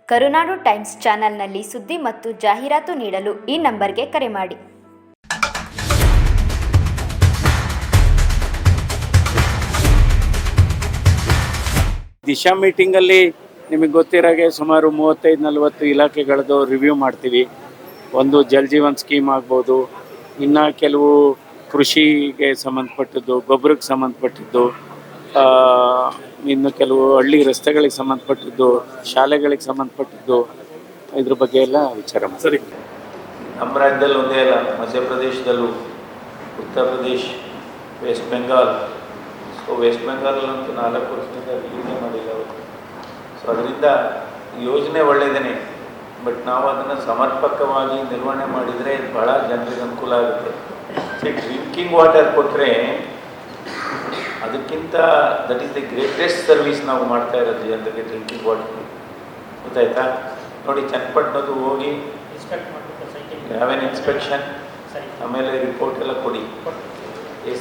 ಕರುನಾಡು times ಚಾನೆಲ್ನಲ್ಲಿ ಸುದ್ದಿ ಮತ್ತು ಜಾಹೀರಾತು ನೀಡಲು ಈ ನಂಬರ್ಗೆ ಕರೆ ಮಾಡಿ. ದಿಶಾ ಮೀಟಿಂಗಲ್ಲಿ ನಿಮಗೆ ಗೊತ್ತಿರೋಗೆ ಸುಮಾರು 35-40 ಇಲಾಖೆಗಳದ್ದು ರಿವ್ಯೂ ಮಾಡ್ತೀವಿ. ಒಂದು ಜಲ್ ಜೀವನ್ ಸ್ಕೀಮ್ ಆಗ್ಬೋದು, ಇನ್ನು ಕೆಲವು ಕೃಷಿಗೆ ಸಂಬಂಧಪಟ್ಟದ್ದು, ಗೊಬ್ಬರಕ್ಕೆ ಸಂಬಂಧಪಟ್ಟಿದ್ದು, ಇನ್ನು ಕೆಲವು ಹಳ್ಳಿ ರಸ್ತೆಗಳಿಗೆ ಸಂಬಂಧಪಟ್ಟಿದ್ದು, ಶಾಲೆಗಳಿಗೆ ಸಂಬಂಧಪಟ್ಟಿದ್ದು, ಇದ್ರ ಬಗ್ಗೆ ಎಲ್ಲ ವಿಚಾರ ಮಾಡಿ. ಸರಿ, ನಮ್ಮ ರಾಜ್ಯದಲ್ಲಿ ಒಂದೇ ಅಲ್ಲ, ಮಧ್ಯಪ್ರದೇಶದಲ್ಲೂ, Uttar Pradesh, West Bengal. So West ಬೆಂಗಾಲಲ್ಲಂತೂ 4 ವರ್ಷದಿಂದ ರಿಲೀಸೇ ಮಾಡಿಲ್ಲ ಅವರು. ಸೊ ಅದರಿಂದ ಯೋಜನೆ ಒಳ್ಳೆಯದೇ, ಬಟ್ ನಾವು ಅದನ್ನು ಸಮರ್ಪಕವಾಗಿ ನಿರ್ವಹಣೆ ಮಾಡಿದರೆ ಭಾಳ ಜನರಿಗೆ ಅನುಕೂಲ ಆಗುತ್ತೆ. ಡ್ರಿಂಕಿಂಗ್ ವಾಟರ್ ಕೊಟ್ಟರೆ ಅದಕ್ಕಿಂತ that is the greatest service ನಾವು ಮಾಡ್ತಾ ಇರೋದು ಜನರಿಗೆ. ಡ್ರಿಂಕಿಂಗ್ ವಾಟರ್ ಗೊತ್ತಾಯ್ತಾ? ನೋಡಿ, ಚನ್ನಪಟ್ಟಣದ್ದು ಹೋಗಿ ಯಾವೇನು ಇನ್ಸ್ಪೆಕ್ಷನ್, ಆಮೇಲೆ ರಿಪೋರ್ಟ್ ಎಲ್ಲ ಕೊಡಿ.